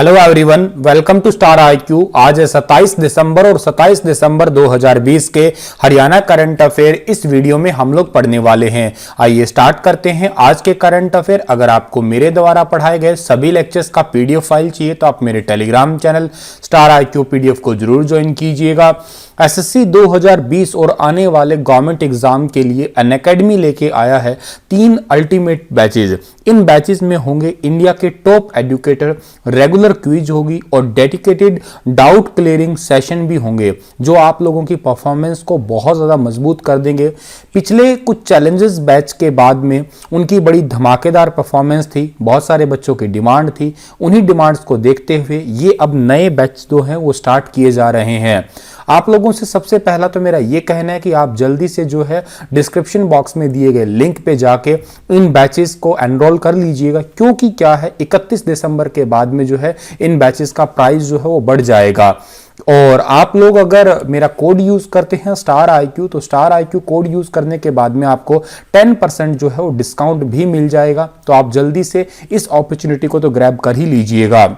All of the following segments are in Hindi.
Hello everyone, welcome to star IQ. आज है 27 दिसंबर और 27 दिसंबर 2020 के हरियाणा करंट अफेयर इस वीडियो में हम लोग पढ़ने वाले हैं। आइए स्टार्ट करते हैं आज के करंट अफेयर। अगर आपको मेरे द्वारा पढ़ाए गए सभी लेक्चर्स का पीडीएफ फाइल चाहिए तो आप मेरे Telegram channel star IQ PDF को जरूर ज्वाइन कीजिएगा। एसएससी 2020 और आने वाले गवर्नमेंट एग्जाम के लिए अनअकैडमी लेके आया है 3 अल्टीमेट बैचेज। इन बैचेज में होंगे इंडिया के टॉप एजुकेटर, रेगुलर क्विज होगी और डेडिकेटेड डाउट क्लियरिंग सेशन भी होंगे जो आप लोगों की परफॉर्मेंस को बहुत ज़्यादा मजबूत कर देंगे। पिछले कुछ चैलेंजेस बैच के बाद में उनकी बड़ी धमाकेदार परफॉर्मेंस थी, बहुत सारे बच्चों की डिमांड थी। उन्हीं डिमांड्स को देखते हुए ये अब नए बैच जो हैं वो स्टार्ट किए जा रहे हैं। आप लोगों से सबसे पहला तो मेरा ये कहना है कि आप जल्दी से जो है डिस्क्रिप्शन बॉक्स में दिए गए लिंक पे जाके इन बैचेस को एनरोल कर लीजिएगा, क्योंकि क्या है 31 दिसंबर के बाद में जो है इन बैचेस का प्राइस जो है वो बढ़ जाएगा। और आप लोग अगर मेरा कोड यूज करते हैं स्टार आईक्यू, तो स्टार आईक्यू कोड यूज करने के बाद में आपको 10% जो है वो डिस्काउंट भी मिल जाएगा। तो आप जल्दी से इस अपॉर्चुनिटी को तो ग्रैब कर ही लीजिएगा।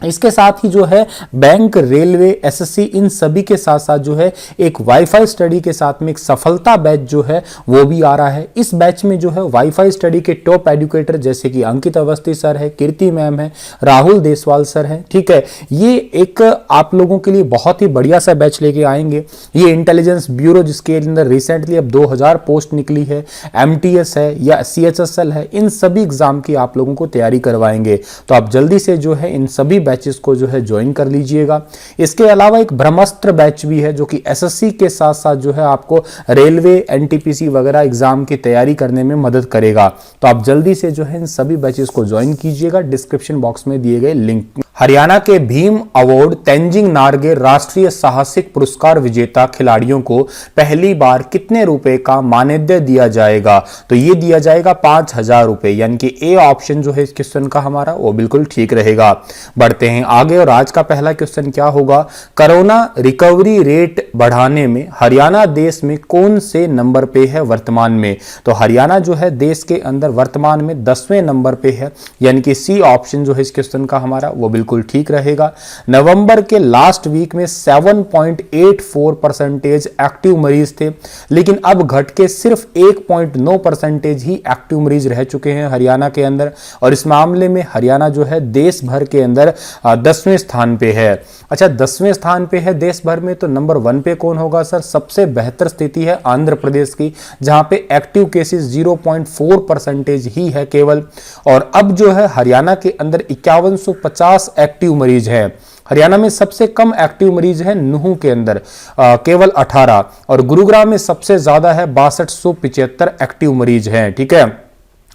इसके साथ ही जो है बैंक, रेलवे, एसएससी, इन सभी के साथ साथ जो है एक वाईफाई स्टडी के साथ में एक सफलता बैच जो है वो भी आ रहा है। इस बैच में जो है वाईफाई स्टडी के टॉप एजुकेटर जैसे कि अंकित अवस्थी सर है, कीर्ति मैम है, राहुल देसवाल सर है, ठीक है। ये एक आप लोगों के लिए बहुत ही बढ़िया सा बैच लेके आएंगे। ये इंटेलिजेंस ब्यूरो जिसके अंदर रिसेंटली अब 2000 पोस्ट निकली है, एमटीएस है या सीएचएसएल है, इन सभी एग्जाम की आप लोगों को तैयारी करवाएंगे। तो आप जल्दी से जो है इन सभी बैचेस को जो है ज्वाइन कर लीजिएगा। इसके अलावा एक ब्रह्मास्त्र बैच भी है जो कि एसएससी के साथ साथ जो है आपको रेलवे, एनटीपीसी वगैरह एग्जाम की तैयारी करने में मदद करेगा। तो आप जल्दी से जो है इन सभी बैचेस को ज्वाइन कीजिएगा डिस्क्रिप्शन बॉक्स में दिए गए लिंक। हरियाणा के भीम अवार्ड तेंजिंग नार्गे राष्ट्रीय साहसिक पुरस्कार विजेता खिलाड़ियों को पहली बार कितने रुपए का मानदेय दिया जाएगा? तो ये दिया जाएगा 5000 रुपए, यानी कि ए ऑप्शन जो है इस क्वेश्चन का हमारा वो बिल्कुल ठीक रहेगा। बढ़ते हैं आगे और आज का पहला क्वेश्चन क्या होगा? कोरोना रिकवरी रेट बढ़ाने में हरियाणा देश में कौन से नंबर पे है वर्तमान में? तो हरियाणा जो है देश के अंदर वर्तमान में 10वें नंबर पे है, यानी कि सी ऑप्शन जो है इस क्वेश्चन का हमारा वो बिल्कुल ठीक रहेगा। नवंबर के लास्ट वीक में 7.84% एक्टिव मरीज थे, लेकिन अब घट के सिर्फ 1.9% ही एक्टिव मरीज रह चुके हैं हरियाणा के अंदर। और इस मामले में हरियाणा जो है देश भर के अंदर 10वें स्थान पे है। अच्छा, 10वें स्थान पे है देश भर में, तो नंबर 1 पे कौन होगा सर? सबसे बेहतर स्थिति है आंध्र प्रदेश की, जहां पे एक्टिव केसेस 0.4% ही है केवल। और अब जो है हरियाणा के अंदर 5150 एक्टिव मरीज हैं। हरियाणा में सबसे कम एक्टिव मरीज है नूहू के अंदर केवल 18, और गुरुग्राम में सबसे ज्यादा है 6275 एक्टिव मरीज हैं, ठीक है।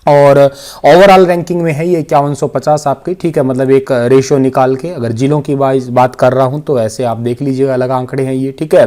और ओवरऑल रैंकिंग में है ये 5150 आपकी, ठीक है। मतलब एक रेशियो निकाल के अगर जिलों की बात कर रहा हूं तो ऐसे आप देख लीजिएगा, अलग आंकड़े हैं ये, ठीक है।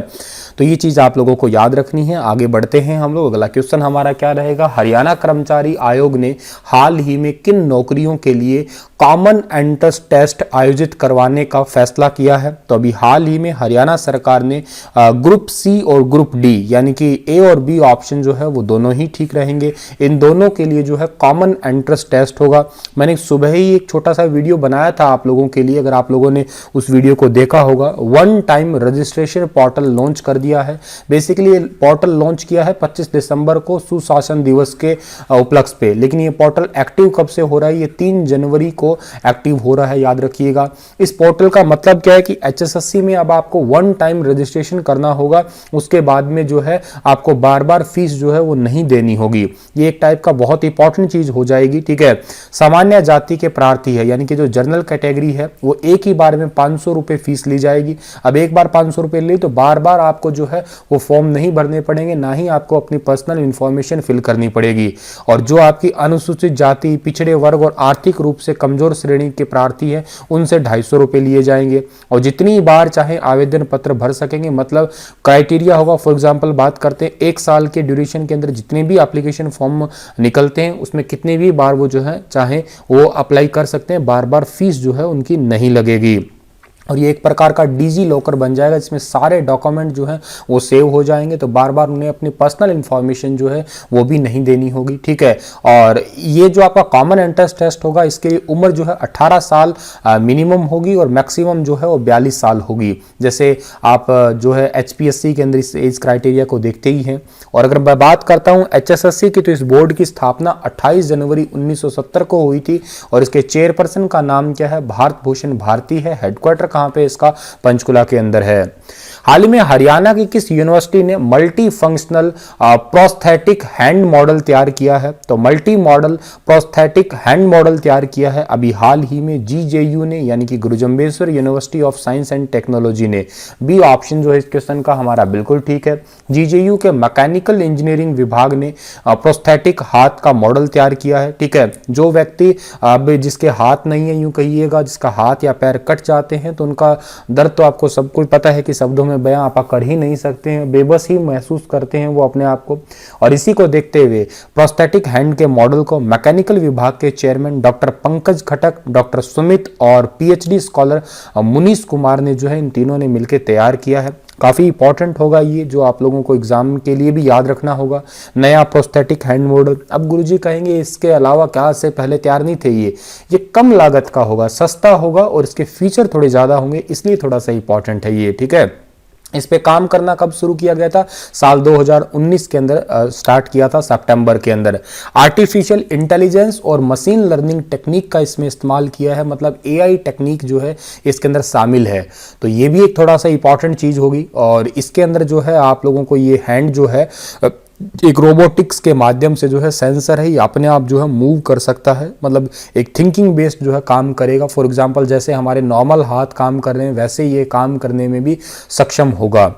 तो ये चीज आप लोगों को याद रखनी है। आगे बढ़ते हैं हम लोग। अगला क्वेश्चन हमारा क्या रहेगा? हरियाणा कर्मचारी आयोग ने हाल ही में किन नौकरियों के लिए कॉमन एंट्रेंस टेस्ट आयोजित करवाने का फैसला किया है? तो अभी हाल ही में हरियाणा सरकार ने ग्रुप सी और ग्रुप डी, यानी कि ए और बी ऑप्शन जो है वो दोनों ही ठीक रहेंगे। इन दोनों के लिए जो है कॉमन एंट्रेंस टेस्ट होगा। मैंने सुबह ही एक छोटा सा वीडियो बनाया था आप लोगों के लिए, अगर आप लोगों ने उस वीडियो को देखा होगा। One time registration portal launch कर दिया है। बेसिकली पोर्टल लॉन्च किया है 25 दिसंबर को सुशासन दिवस के उपलक्ष्य पे, लेकिन ये पोर्टल एक्टिव कब से हो रहा है? ये 3 जनवरी को एक्टिव हो रहा है, याद रखिएगा। इस पोर्टल का मतलब क्या है कि एचएसएससी में अब आपको वन टाइम रजिस्ट्रेशन करना होगा, उसके बाद में जो है आपको बार बार फीस जो है वो नहीं देनी होगी। ये एक टाइप का बहुत इंपॉर्टेंट चीज हो जाएगी, ठीक है। सामान्य जाति के प्रार्थी है, यानी कि जो जनरल कैटेगरी है, वो एक ही बार में 500 रुपए फीस ली जाएगी। अब एक बार 500 रुपए ली तो बार बार आपको जो है वो फॉर्म नहीं भरने पड़ेंगे, ना ही आपको अपनी पर्सनल इंफॉर्मेशन फिल करनी पड़ेगी। और जो आपकी अनुसूचित जाति, पिछड़े वर्ग और आर्थिक रूप से कमजोर श्रेणी के प्रार्थी हैं, उनसे 250 रुपए लिए जाएंगे। और जितनी बार चाहे आवेदन पत्र भर सकेंगे, मतलब क्राइटेरिया होगा। फॉर एग्जाम्पल बात करते हैं 1 साल के ड्यूरेशन के अंदर जितने भी एप्लीकेशन फॉर्म निकलते हैं उसमें कितने भी बार वो जो है चाहे वो अप्लाई कर सकते हैं, बार बार फीस जो है उनकी नहीं लगेगी। और ये एक प्रकार का डिजी लॉकर बन जाएगा जिसमें सारे डॉक्यूमेंट जो हैं वो सेव हो जाएंगे, तो बार बार उन्हें अपनी पर्सनल इन्फॉर्मेशन जो है वो भी नहीं देनी होगी, ठीक है। और ये जो आपका कॉमन एंट्रेंस टेस्ट होगा इसके लिए उम्र जो है 18 साल मिनिमम होगी और मैक्सिमम जो है वो 42 साल होगी। जैसे आप जो है HPSC के अंदर इस एज क्राइटेरिया को देखते ही हैं। और अगर मैं बात करता हूँ HSSC की, तो इस बोर्ड की स्थापना 28 जनवरी 1970 को हुई थी और इसके चेयरपर्सन का नाम क्या है, भारत भूषण भारती है। हेडक्वार्टर कहां पे इसका, पंचकुला के अंदर है। हाल ही में हरियाणा की किस यूनिवर्सिटी ने multi functional prosthetic hand model तैयार किया है? तो multi modal prosthetic hand model तैयार किया है अभी हाल ही में GJU ने, यानी कि गुरु Jambheshwar university of science and technology ने। बी ऑप्शन जो है इस क्वेश्चन का हमारा बिल्कुल ठीक है। GJU के मैकेनिकल इंजीनियरिंग विभाग ने प्रोस्थेटिक हाथ का मॉडल तैयार किया है, ठीक है। जो व्यक्ति जिसके हाथ नहीं है, यूं कहिएगा जिसका हाथ या पैर कट जाते हैं, तो उनका दर्द तो आपको सब कुछ पता है कि शब्दों में बयां आप कर ही नहीं सकते हैं, बेबस ही महसूस करते हैं वो अपने आप को। और इसी को देखते हुए प्रोस्थेटिक हैंड के मॉडल को मैकेनिकल विभाग के चेयरमैन डॉक्टर पंकज खटक, डॉक्टर सुमित और PhD स्कॉलर मुनीश कुमार ने जो है, इन तीनों ने मिलकर तैयार किया है। काफ़ी इंपॉर्टेंट होगा ये, जो आप लोगों को एग्जाम के लिए भी याद रखना होगा। नया प्रोस्थेटिक हैंड मॉडल, अब गुरुजी कहेंगे इसके अलावा क्या से पहले तैयार नहीं थे, ये कम लागत का होगा, सस्ता होगा और इसके फीचर थोड़े ज़्यादा होंगे, इसलिए थोड़ा सा इंपॉर्टेंट है ये, ठीक है। इस पे काम करना कब शुरू किया गया था? साल 2019 के अंदर स्टार्ट किया था, सितंबर के अंदर। आर्टिफिशियल इंटेलिजेंस और मशीन लर्निंग टेक्निक का इसमें इस्तेमाल किया है, मतलब AI टेक्निक जो है इसके अंदर शामिल है। तो ये भी एक थोड़ा सा इंपॉर्टेंट चीज होगी। और इसके अंदर जो है आप लोगों को ये हैंड जो है एक रोबोटिक्स के माध्यम से जो है, सेंसर है, ये अपने आप जो है मूव कर सकता है, मतलब एक थिंकिंग बेस्ड जो है काम करेगा। फॉर एग्जांपल जैसे हमारे नॉर्मल हाथ काम कर रहे हैं वैसे ये काम करने में भी सक्षम होगा।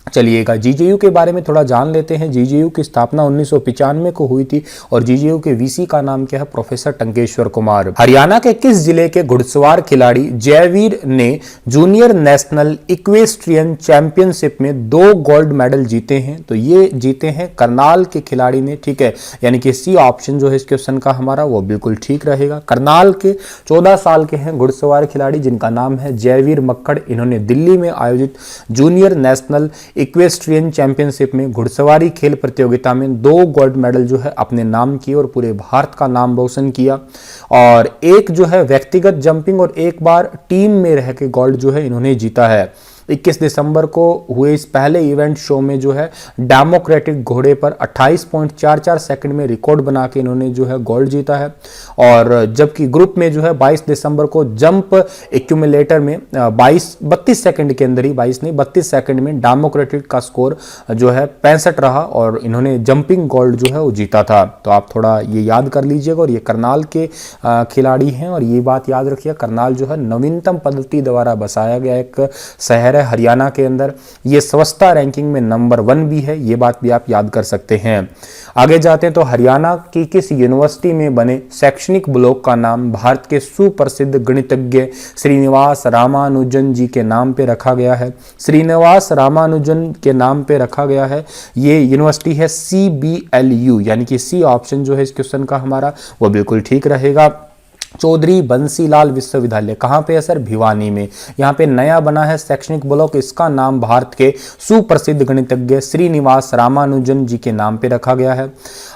चलिएगा GJU के बारे में थोड़ा जान लेते हैं। GJU की स्थापना 1995 को हुई थी और GJU के VC का नाम क्या है? प्रोफेसर टंकेश्वर कुमार। हरियाणा के किस जिले के घुड़सवार खिलाड़ी जयवीर ने जूनियर नेशनल इक्वेस्ट्रियन चैंपियनशिप में 2 गोल्ड मेडल जीते हैं? तो ये जीते हैं करनाल के खिलाड़ी ने, ठीक है। यानी कि C ऑप्शन जो है इस क्वेश्चन का हमारा वो बिल्कुल ठीक रहेगा। करनाल के 14 साल के हैं घुड़सवार खिलाड़ी जिनका नाम है जयवीर मक्कड़। इन्होंने दिल्ली में आयोजित जूनियर नेशनल इक्वेस्ट्रियन चैंपियनशिप में घुड़सवारी खेल प्रतियोगिता में 2 गोल्ड मेडल जो है अपने नाम किए और पूरे भारत का नाम रोशन किया। और एक जो है व्यक्तिगत जंपिंग और एक बार टीम में रह के गोल्ड जो है इन्होंने जीता है। 21 दिसंबर को हुए इस पहले इवेंट शो में जो है डेमोक्रेटिक घोड़े पर 28.44 सेकंड में रिकॉर्ड बना के इन्होंने जो है गोल्ड जीता है। और जबकि ग्रुप में जो है 22 दिसंबर को जंप एक्यूमुलेटर में 32 सेकंड के अंदर ही, 22 नहीं 32 सेकंड में डेमोक्रेटिक का स्कोर जो है 65 रहा और इन्होंने जंपिंग गोल्ड जो है वो जीता था। तो आप थोड़ा ये याद कर लीजिएगा। और ये करनाल के खिलाड़ी हैं और ये बात याद रखिए, करनाल जो है नवीनतम पद्धति द्वारा बसाया गया एक शहर हरियाणा के अंदर। ये स्वच्छता रैंकिंग में नंबर 1 भी है, ये बात भी आप याद कर सकते हैं। आगे जाते हैं तो हरियाणा की किस यूनिवर्सिटी में बने शैक्षणिक ब्लॉक का नाम भारत के सुप्रसिद्ध गणितज्ञ श्रीनिवास रामानुजन जी के नाम पे रखा गया है? श्रीनिवास रामानुजन के नाम पे रखा गया है। ये यूनिवर्सिटी है CBLU, यानी कि C ऑप्शन जो है इस क्वेश्चन का हमारा वो बिल्कुल ठीक रहेगा। चौधरी बंसीलाल विश्वविद्यालय कहाँ पे है सर? भिवानी में। यहाँ पे नया बना है शैक्षणिक ब्लॉक, इसका नाम भारत के सुप्रसिद्ध गणितज्ञ श्रीनिवास रामानुजन जी के नाम पे रखा गया है।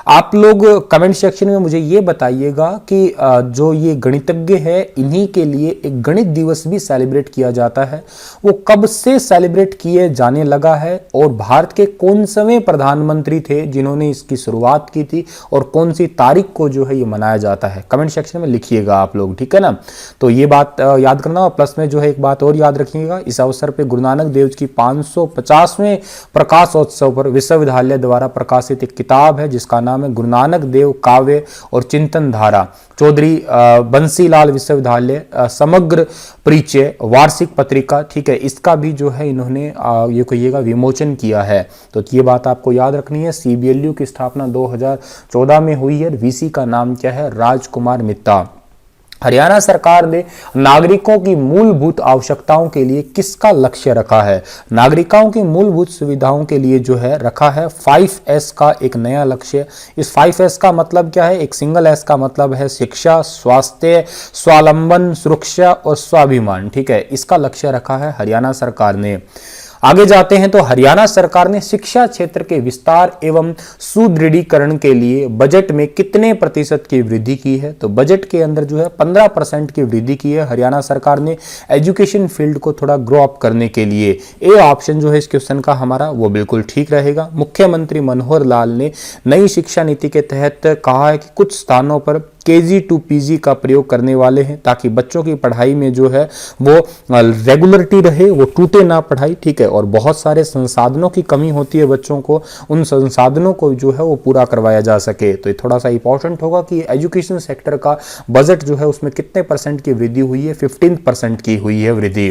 आप लोग कमेंट सेक्शन में मुझे ये बताइएगा कि जो ये गणितज्ञ है इन्हीं के लिए एक गणित दिवस भी सेलिब्रेट किया जाता है, वो कब से सेलिब्रेट किए जाने लगा है और भारत के कौन से प्रधानमंत्री थे जिन्होंने इसकी शुरुआत की थी और कौन सी तारीख को जो है ये मनाया जाता है? कमेंट सेक्शन में लिखिएगा आप लोग, ठीक है ना। तो ये बात याद करना। और प्लस में जो है एक बात और याद रखिएगा, इस अवसर पे गुरु नानक देव की 550वें प्रकाशोत्सव पर विश्वविद्यालय द्वारा प्रकाशित एक किताब है जिसका नाम है गुरु नानक देव काव्य और चिंतन धारा, चौधरी बंसीलाल विश्वविद्यालय समग्र परिचय वार्षिक पत्रिका, ठीक है। इसका भी जो है इन्होंने ये कहिएगा विमोचन किया है। तो ये बात आपको याद रखनी है। CBLU की स्थापना 2014 में हुई है। VC का नाम क्या है? राजकुमार मित्ता। हरियाणा सरकार ने नागरिकों की मूलभूत आवश्यकताओं के लिए किसका लक्ष्य रखा है? नागरिकों की मूलभूत सुविधाओं के लिए जो है रखा है 5S का एक नया लक्ष्य। इस 5S का मतलब क्या है? एक सिंगल S का मतलब है शिक्षा, स्वास्थ्य, स्वावलंबन, सुरक्षा और स्वाभिमान। ठीक है, इसका लक्ष्य रखा है हरियाणा सरकार ने। आगे जाते हैं तो हरियाणा सरकार ने शिक्षा क्षेत्र के विस्तार एवं सुदृढ़ीकरण के लिए बजट में कितने प्रतिशत की वृद्धि की है? तो बजट के अंदर जो है 15% की वृद्धि की है हरियाणा सरकार ने एजुकेशन फील्ड को थोड़ा ग्रो अप करने के लिए। ए ऑप्शन जो है इस क्वेश्चन का हमारा वो बिल्कुल ठीक रहेगा। मुख्यमंत्री मनोहर लाल ने नई शिक्षा नीति के तहत कहा है कि कुछ स्थानों पर KG to PG का प्रयोग करने वाले हैं ताकि बच्चों की पढ़ाई में जो है वो रेगुलरिटी रहे, वो टूटे ना पढ़ाई। ठीक है, और बहुत सारे संसाधनों की कमी होती है बच्चों को, उन संसाधनों को जो है वो पूरा करवाया जा सके। तो ये थोड़ा सा इंपॉर्टेंट होगा कि एजुकेशन सेक्टर का बजट जो है उसमें कितने % की वृद्धि हुई है? 15% की हुई है वृद्धि।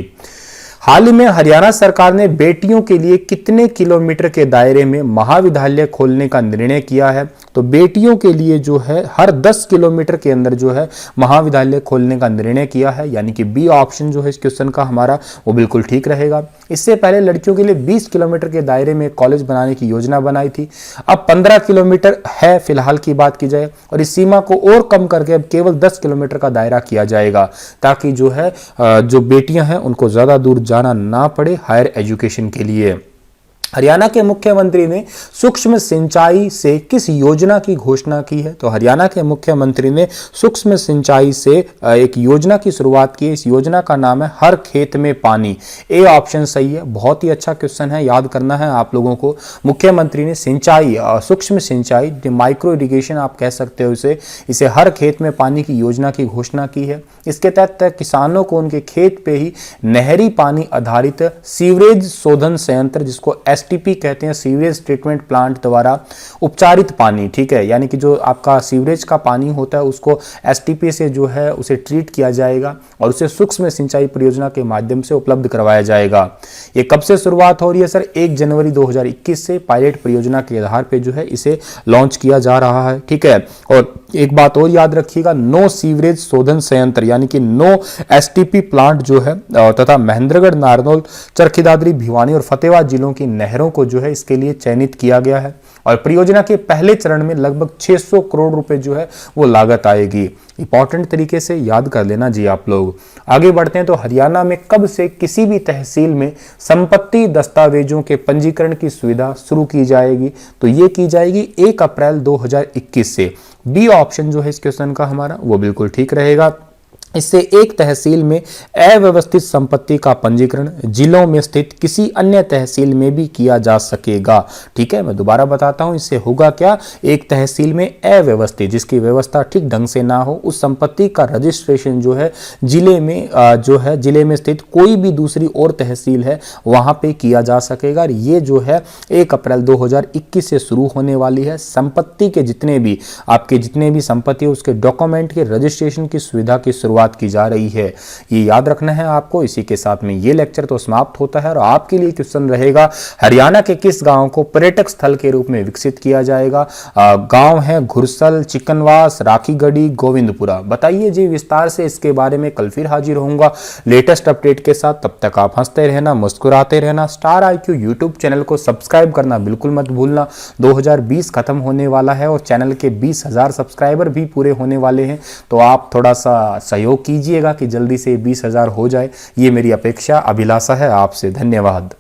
हाल ही में हरियाणा सरकार ने बेटियों के लिए कितने किलोमीटर के दायरे में महाविद्यालय खोलने का निर्णय किया है? तो बेटियों के लिए जो है हर 10 किलोमीटर के अंदर जो है महाविद्यालय खोलने का निर्णय किया है, यानी कि बी ऑप्शन जो है इस क्वेश्चन का हमारा वो बिल्कुल ठीक रहेगा। इससे पहले लड़कियों के लिए 20 किलोमीटर के दायरे में कॉलेज बनाने की योजना बनाई थी, अब 15 किलोमीटर है फिलहाल की बात की जाए, और इस सीमा को और कम करके अब केवल 10 किलोमीटर का दायरा किया जाएगा ताकि जो है जो बेटियां हैं उनको ज्यादा दूर जाना ना पड़े हायर एजुकेशन के लिए। हरियाणा के मुख्यमंत्री ने सूक्ष्म सिंचाई से किस योजना की घोषणा की है? तो हरियाणा के मुख्यमंत्री ने सूक्ष्म सिंचाई से एक योजना की शुरुआत की है। इस योजना का नाम है हर खेत में पानी। ए ऑप्शन सही है, बहुत ही अच्छा क्वेश्चन है, याद करना है आप लोगों को। मुख्यमंत्री ने सिंचाई, सूक्ष्म सिंचाई, माइक्रो इरिगेशन आप कह सकते हो इसे हर खेत में पानी की योजना की घोषणा की है। इसके तहत किसानों को उनके खेत पे ही नहरी पानी आधारित सीवरेज शोधन संयंत्र, जिसको STP कहते हैं, सीवरेज ट्रीटमेंट प्लांट द्वारा उपचारित पानी, ठीक है, यानी कि जो आपका सीवरेज का पानी होता है उसको STP से जो है उसे ट्रीट किया जाएगा और उसे सूक्ष्म सिंचाई परियोजना के माध्यम से उपलब्ध करवाया जाएगा। ये कब से शुरुआत हो रही है सर? 1 जनवरी 2021 से पायलट परियोजना के आधार पर जो है इसे लॉन्च किया जा रहा है। ठीक है, और एक बात और याद रखिएगा, नो सीवरेज शोधन संयंत्र यानी कि नो STP प्लांट जो है तथा महेंद्रगढ़, नारनौल, चरखी दादरी, भिवानी और फतेहाबाद जिलों की नहरों को जो है इसके लिए चयनित किया गया है और परियोजना के पहले चरण में लगभग 600 करोड़ रुपए जो है वो लागत आएगी। इंपॉर्टेंट तरीके से याद कर लेना जी आप लोग। आगे बढ़ते हैं तो हरियाणा में कब से किसी भी तहसील में संपत्ति दस्तावेजों के पंजीकरण की सुविधा शुरू की जाएगी? तो ये की जाएगी 1 अप्रैल 2021 से। बी ऑप्शन जो है इस क्वेश्चन का हमारा वो बिल्कुल ठीक रहेगा। इससे एक तहसील में अव्यवस्थित संपत्ति का पंजीकरण जिलों में स्थित किसी अन्य तहसील में भी किया जा सकेगा। ठीक है, मैं दोबारा बताता हूं, इससे होगा क्या? एक तहसील में अव्यवस्थित, जिसकी व्यवस्था ठीक ढंग से ना हो, उस संपत्ति का रजिस्ट्रेशन जो है जिले में जिले में स्थित कोई भी दूसरी और तहसील है वहां पे किया जा सकेगा। ये जो है 1 अप्रैल 2021 से शुरू होने वाली है। संपत्ति के जितने भी संपत्ति उसके डॉक्यूमेंट के रजिस्ट्रेशन की सुविधा की शुरुआत की जा रही है, ये याद रखना है आपको। इसी के साथ में ये लेक्चर तो समाप्त होता है और आपके लिए क्वेश्चन रहेगा, हरियाणा के किस गांव को पर्यटक स्थल के रूप में विकसित किया जाएगा? गांव है घुरसल, चिकनवास, राखीगढ़ी, गोविंदपुरा। बताइए जी विस्तार से इसके बारे में। कल फिर हाजिर होऊंगा लेटेस्ट अपडेट के साथ। तब तक आप हंसते रहना, मुस्कुराते रहना। स्टार IQ यूट्यूब चैनल को सब्सक्राइब करना बिल्कुल मत भूलना। 2020 खत्म होने वाला है और चैनल के 20,000 सब्सक्राइबर भी पूरे होने वाले हैं, तो आप थोड़ा सा सहयोग कीजिएगा कि जल्दी से 20,000 हो जाए। ये मेरी अपेक्षा, अभिलाषा है आपसे। धन्यवाद।